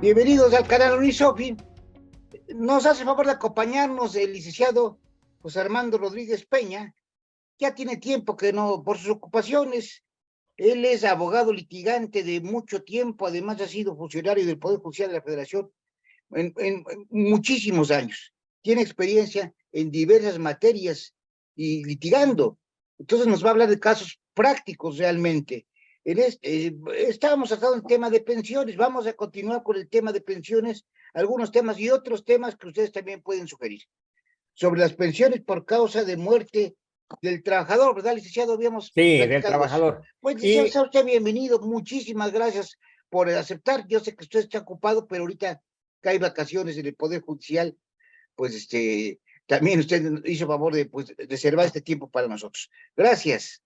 Bienvenidos al canal Unisofi. Nos hace favor de acompañarnos el licenciado José Armando Rodríguez Peña. Ya tiene tiempo que no, por sus ocupaciones. Él es abogado litigante de mucho tiempo, además ha sido funcionario del Poder Judicial de la Federación en muchísimos años. Tiene experiencia en diversas materias y litigando. Entonces nos va a hablar de casos prácticos realmente. Estábamos tratando el tema de pensiones, vamos a continuar con el tema de pensiones, algunos temas y otros temas que ustedes también pueden sugerir. Sobre las pensiones por causa de muerte del trabajador, ¿verdad, licenciado? Habíamos Sí, del platicado eso. trabajador. Pues, licenciado, sea usted bienvenido, muchísimas gracias por aceptar. Yo sé que usted está ocupado, pero ahorita que hay vacaciones en el Poder Judicial, pues también usted hizo favor de pues, reservar este tiempo para nosotros. Gracias.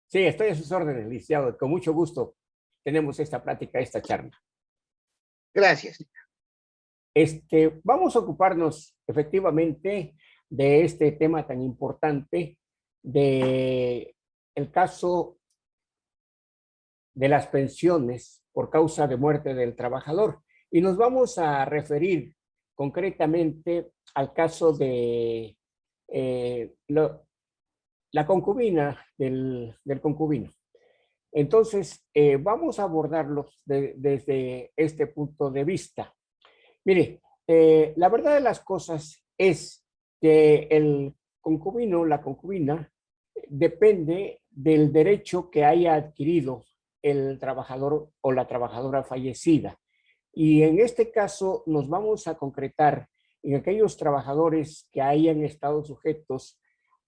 Sí, estoy a sus órdenes, licenciado. Con mucho gusto tenemos esta plática, esta charla. Gracias. Vamos a ocuparnos efectivamente de este tema tan importante de el caso de las pensiones por causa de muerte del trabajador. Y nos vamos a referir concretamente al caso de la concubina del concubino. Entonces, vamos a abordarlos desde este punto de vista. Mire, la verdad de las cosas es que el concubino, la concubina, depende del derecho que haya adquirido el trabajador o la trabajadora fallecida. Y en este caso nos vamos a concretar en aquellos trabajadores que hayan estado sujetos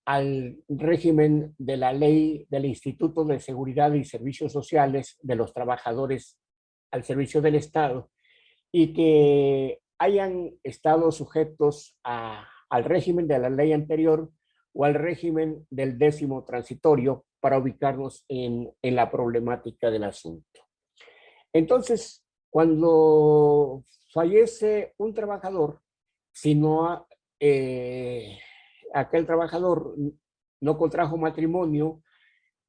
al régimen de la ley del Instituto de Seguridad y Servicios Sociales de los Trabajadores al Servicio del Estado y que hayan estado sujetos al régimen de la ley anterior o al régimen del 10º transitorio para ubicarnos en la problemática del asunto. Entonces, cuando fallece un trabajador, si no aquel trabajador no contrajo matrimonio,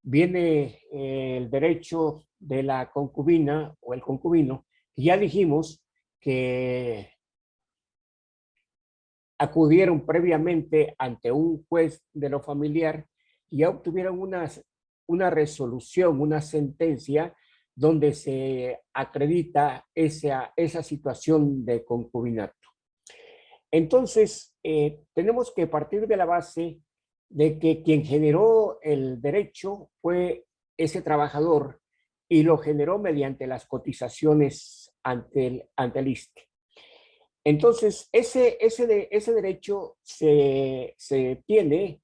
viene el derecho de la concubina o el concubino, que ya dijimos que acudieron previamente ante un juez de lo familiar y ya obtuvieron una resolución, una sentencia donde se acredita esa situación de concubinato. Entonces, tenemos que partir de la base de que quien generó el derecho fue ese trabajador y lo generó mediante las cotizaciones ante el ISSSTE. Entonces, ese derecho se tiene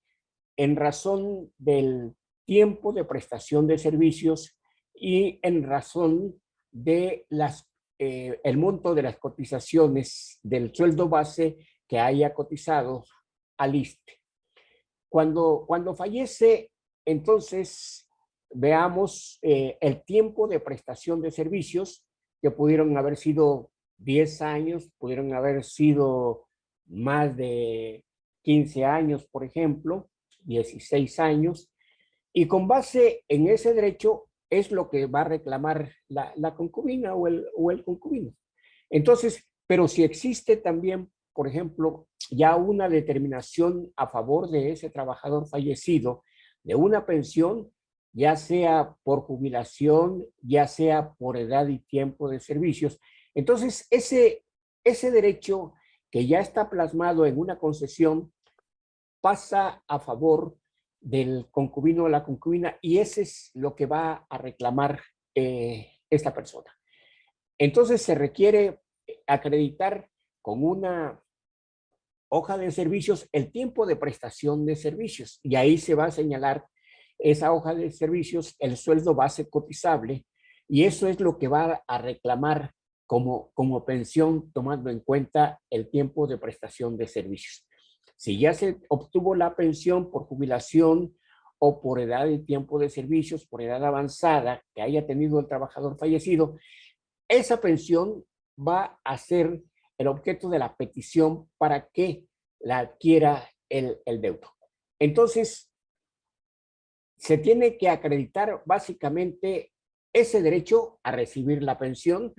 en razón del tiempo de prestación de servicios y en razón de el monto de las cotizaciones del sueldo base que haya cotizado al ISSSTE. Cuando fallece, entonces veamos el tiempo de prestación de servicios que pudieron haber sido 10 años, pudieron haber sido más de 15 años, por ejemplo, 16 años, y con base en ese derecho es lo que va a reclamar la concubina o el concubino. Entonces, pero si existe también, por ejemplo, ya una determinación a favor de ese trabajador fallecido de una pensión, ya sea por jubilación, ya sea por edad y tiempo de servicios, entonces ese derecho que ya está plasmado en una concesión pasa a favor del concubino o la concubina y ese es lo que va a reclamar esta persona. Entonces se requiere acreditar con una hoja de servicios el tiempo de prestación de servicios y ahí se va a señalar esa hoja de servicios, el sueldo base cotizable y eso es lo que va a reclamar como pensión tomando en cuenta el tiempo de prestación de servicios. Si ya se obtuvo la pensión por jubilación o por edad y tiempo de servicios, por edad avanzada que haya tenido el trabajador fallecido, esa pensión va a ser el objeto de la petición para que la adquiera el deudo. Entonces, se tiene que acreditar básicamente ese derecho a recibir la pensión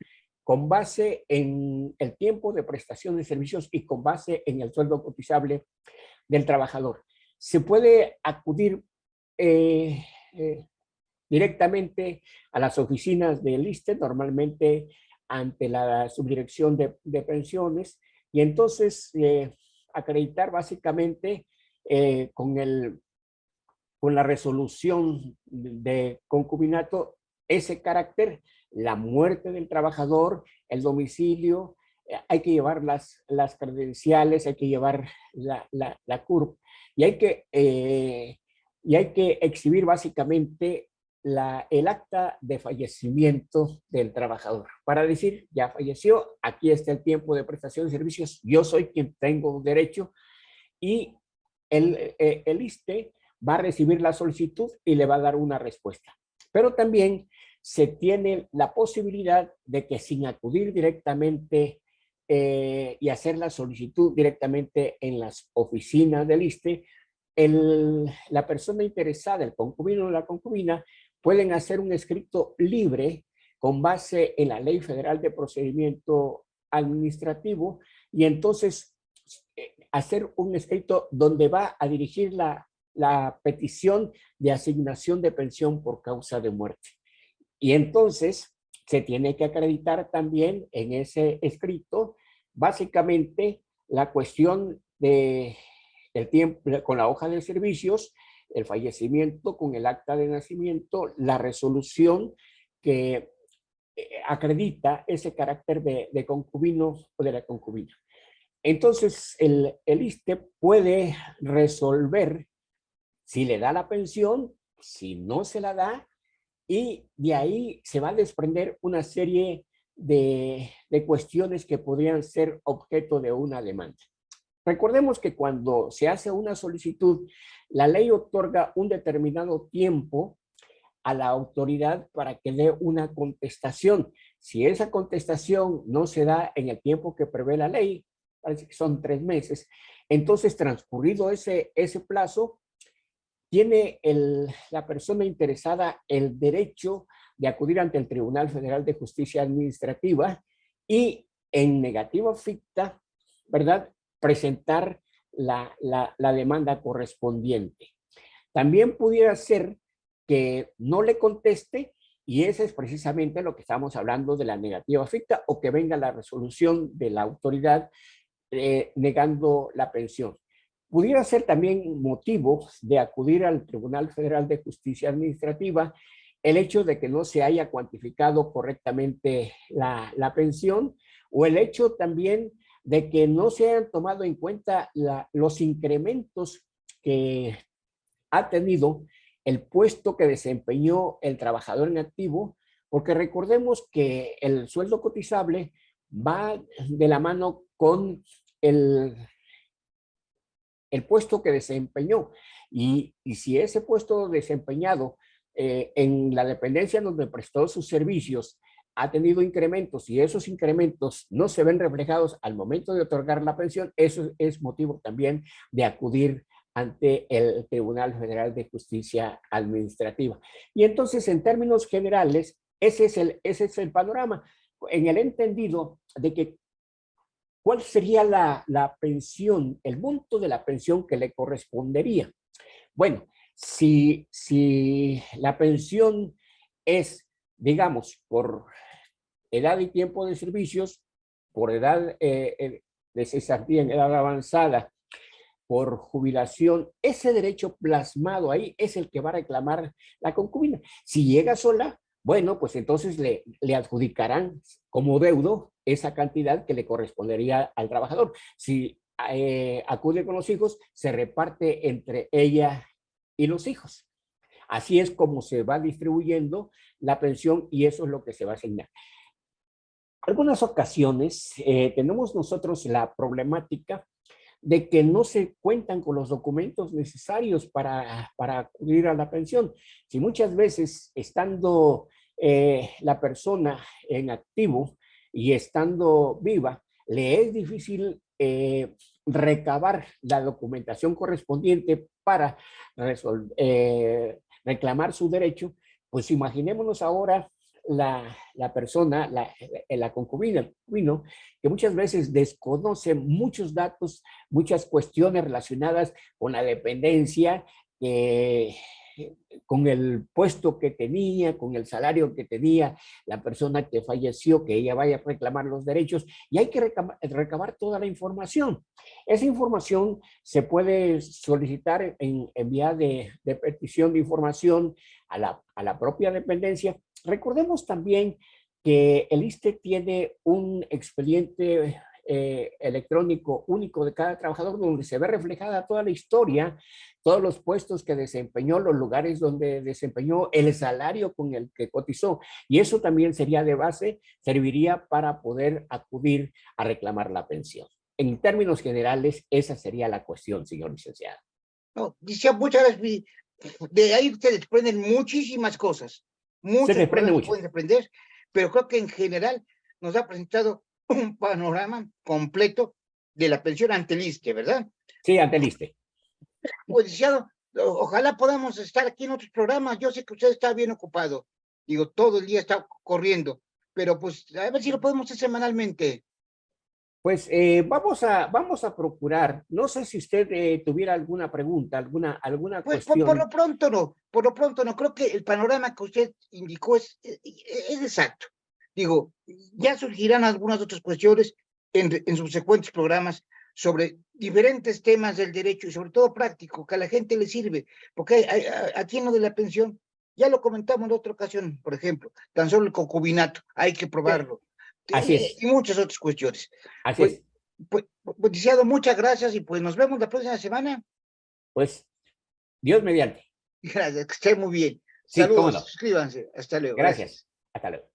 con base en el tiempo de prestación de servicios y con base en el sueldo cotizable del trabajador. Se puede acudir eh, eh, directamente a las oficinas del ISSSTE, normalmente ante la subdirección de pensiones, y entonces acreditar básicamente con con la resolución de concubinato ese carácter, la muerte del trabajador, el domicilio, hay que llevar las credenciales, hay que llevar la CURP y hay que exhibir básicamente el acta de fallecimiento del trabajador para decir, ya falleció, aquí está el tiempo de prestación de servicios, yo soy quien tengo derecho, y el ISSSTE va a recibir la solicitud y le va a dar una respuesta. Pero también se tiene la posibilidad de que sin acudir directamente y hacer la solicitud directamente en las oficinas del ISSSTE, la persona interesada, el concubino o la concubina, pueden hacer un escrito libre con base en la Ley Federal de Procedimiento Administrativo, y entonces hacer un escrito donde va a dirigir la petición de asignación de pensión por causa de muerte. Y entonces se tiene que acreditar también en ese escrito básicamente la cuestión de el tiempo con la hoja de servicios, el fallecimiento con el acta de nacimiento, la resolución que acredita ese carácter de concubino o de la concubina. Entonces, el ISSSTE puede resolver si le da la pensión, si no se la da, y de ahí se va a desprender una serie de cuestiones que podrían ser objeto de una demanda. Recordemos que cuando se hace una solicitud, la ley otorga un determinado tiempo a la autoridad para que dé una contestación. Si esa contestación no se da en el tiempo que prevé la ley, parece que son 3 meses, entonces transcurrido ese plazo, tiene la persona interesada el derecho de acudir ante el Tribunal Federal de Justicia Administrativa y en negativa ficta, ¿verdad?, presentar la demanda correspondiente. También pudiera ser que no le conteste, y ese es precisamente lo que estamos hablando de la negativa ficta, o que venga la resolución de la autoridad negando la pensión. Pudiera ser también motivo de acudir al Tribunal Federal de Justicia Administrativa el hecho de que no se haya cuantificado correctamente la pensión, o el hecho también de que no se hayan tomado en cuenta los incrementos que ha tenido el puesto que desempeñó el trabajador en activo, porque recordemos que el sueldo cotizable va de la mano con el puesto que desempeñó. Y si ese puesto desempeñado en la dependencia donde prestó sus servicios ha tenido incrementos y esos incrementos no se ven reflejados al momento de otorgar la pensión, eso es motivo también de acudir ante el Tribunal Federal de Justicia Administrativa. Y entonces, en términos generales, ese es el panorama, en el entendido de que ¿cuál sería la pensión, el monto de la pensión que le correspondería? Bueno, si la pensión es, digamos, por edad y tiempo de servicios, por edad de cesantía en edad avanzada, por jubilación, ese derecho plasmado ahí es el que va a reclamar la concubina. Si llega sola, bueno, pues entonces le adjudicarán como deudo esa cantidad que le correspondería al trabajador. Si acude con los hijos, se reparte entre ella y los hijos. Así es como se va distribuyendo la pensión y eso es lo que se va a asignar. Algunas ocasiones tenemos nosotros la problemática de que no se cuentan con los documentos necesarios para acudir a la pensión. Si muchas veces estando la persona en activo y estando viva, le es difícil recabar la documentación correspondiente para reclamar su derecho, pues imaginémonos ahora la persona, la concubina, el concubino, que muchas veces desconoce muchos datos, muchas cuestiones relacionadas con la dependencia, con el puesto que tenía, con el salario que tenía la persona que falleció, que ella vaya a reclamar los derechos, y hay que recabar toda la información. Esa información se puede solicitar en vía de petición de información a la propia dependencia. Recordemos también que el ISSSTE tiene un expediente electrónico único de cada trabajador donde se ve reflejada toda la historia, todos los puestos que desempeñó, los lugares donde desempeñó, el salario con el que cotizó, y eso también sería de base, serviría para poder acudir a reclamar la pensión. En términos generales, esa sería la cuestión, señor licenciado. No, dice, muchas gracias. De ahí se desprenden muchísimas cosas. Muchos problemas se pueden desprender, pero creo que en general nos ha presentado un panorama completo de la pensión ante el ISSSTE, ¿verdad? Sí, ante el ISSSTE. Pues, licenciado, ojalá podamos estar aquí en otros programas. Yo sé que usted está bien ocupado. Digo, todo el día está corriendo, pero pues a ver si lo podemos hacer semanalmente. Pues vamos a procurar. No sé si usted tuviera alguna pregunta, alguna Pues cuestión. por lo pronto no, por lo pronto no. Creo que el panorama que usted indicó es exacto. Digo, ya surgirán algunas otras cuestiones en subsecuentes programas sobre diferentes temas del derecho y sobre todo práctico, que a la gente le sirve, porque aquí en lo de la pensión, ya lo comentamos en otra ocasión, por ejemplo, tan solo el concubinato, hay que probarlo. Así es. Y muchas otras cuestiones. Así es. Pues, licenciado, muchas gracias y pues nos vemos la próxima semana. Pues, Dios mediante. Gracias, que esté muy bien. Sí, cómo Saludos, no. suscríbanse. Hasta luego. Gracias. Hasta luego.